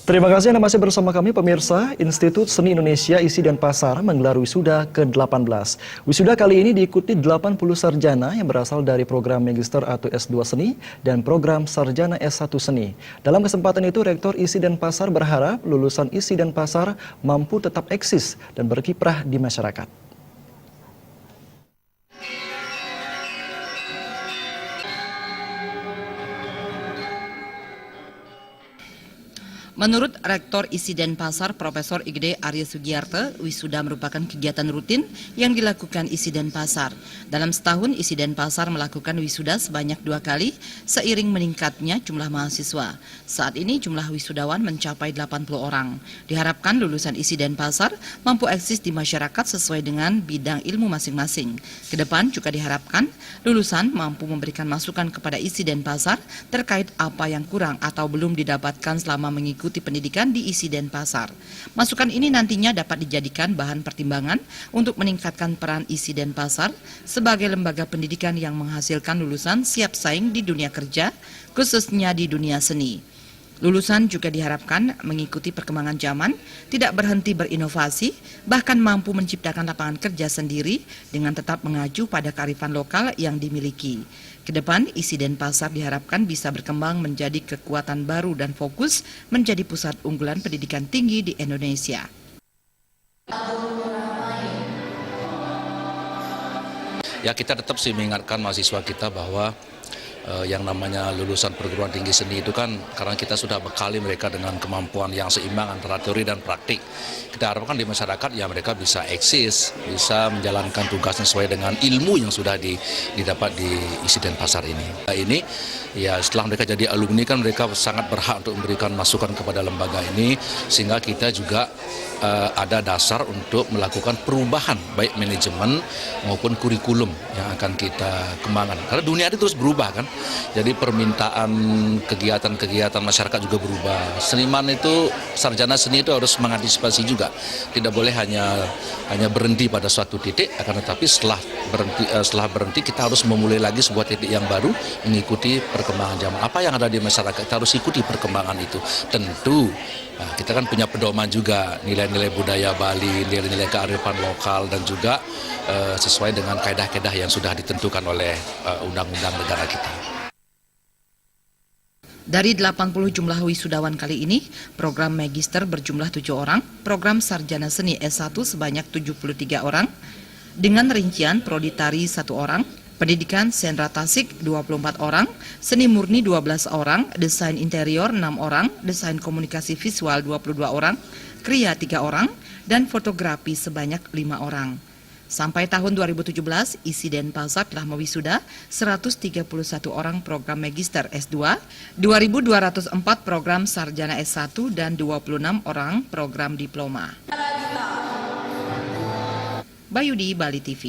Terima kasih Anda masih bersama kami pemirsa. Institut Seni Indonesia Isi dan Pasar menggelar wisuda ke-18. Wisuda kali ini diikuti 80 sarjana yang berasal dari program Magister atau S2 Seni dan program Sarjana S1 Seni. Dalam kesempatan itu, Rektor Isi dan Pasar berharap lulusan Isi dan Pasar mampu tetap eksis dan berkiprah di masyarakat. Menurut Rektor Isi dan Pasar Profesor Igede Arya Sugiarto, wisuda merupakan kegiatan rutin yang dilakukan Isi dan Pasar. Dalam setahun, Isi dan Pasar melakukan wisuda sebanyak 2 kali seiring meningkatnya jumlah mahasiswa. Saat ini jumlah wisudawan mencapai 80 orang. Diharapkan lulusan Isi dan Pasar mampu eksis di masyarakat sesuai dengan bidang ilmu masing-masing. Kedepan juga diharapkan lulusan mampu memberikan masukan kepada Isi dan Pasar terkait apa yang kurang atau belum didapatkan selama mengikuti pendidikan di Isi dan Pasar. Masukan ini nantinya dapat dijadikan bahan pertimbangan untuk meningkatkan peran Isi dan Pasar sebagai lembaga pendidikan yang menghasilkan lulusan siap saing di dunia kerja, khususnya di dunia seni. Lulusan juga diharapkan mengikuti perkembangan zaman, tidak berhenti berinovasi, bahkan mampu menciptakan lapangan kerja sendiri dengan tetap mengacu pada kearifan lokal yang dimiliki. Kedepan, Isi dan Pasar diharapkan bisa berkembang menjadi kekuatan baru dan fokus menjadi pusat unggulan pendidikan tinggi di Indonesia. Ya, kita tetap sih mengingatkan mahasiswa kita bahwa yang namanya lulusan perguruan tinggi seni itu kan karena kita sudah bekali mereka dengan kemampuan yang seimbang antara teori dan praktik. Kita harapkan di masyarakat ya mereka bisa eksis, bisa menjalankan tugasnya sesuai dengan ilmu yang sudah didapat di Isi dan Pasar ini. Ini ya setelah mereka jadi alumni kan mereka sangat berhak untuk memberikan masukan kepada lembaga ini sehingga kita juga ada dasar untuk melakukan perubahan baik manajemen maupun kurikulum yang akan kita kembangkan. Karena dunia ini terus berubah kan. Jadi permintaan kegiatan-kegiatan masyarakat juga berubah. Seniman itu, sarjana seni itu harus mengantisipasi juga. Tidak boleh hanya berhenti pada suatu titik, akan tetapi setelah berhenti kita harus memulai lagi sebuah titik yang baru mengikuti perkembangan zaman. Apa yang ada di masyarakat kita harus ikuti perkembangan itu. Tentu kita kan punya pedoman juga nilai-nilai budaya Bali, nilai-nilai kearifan lokal dan juga sesuai dengan kaedah-kaedah yang sudah ditentukan oleh undang-undang negara kita. Dari 80 jumlah wisudawan kali ini, program Magister berjumlah 7 orang, program Sarjana Seni S1 sebanyak 73 orang, dengan rincian Prodi Tari 1 orang, Pendidikan Sendra Tasik 24 orang, Seni Murni 12 orang, Desain Interior 6 orang, Desain Komunikasi Visual 22 orang, Kriya 3 orang, dan Fotografi sebanyak 5 orang. Sampai tahun 2017, Isi dan Pasar telah mewisuda 131 orang program Magister S2, 2.204 program Sarjana S1, dan 26 orang program Diploma. Bayudi, Bali TV.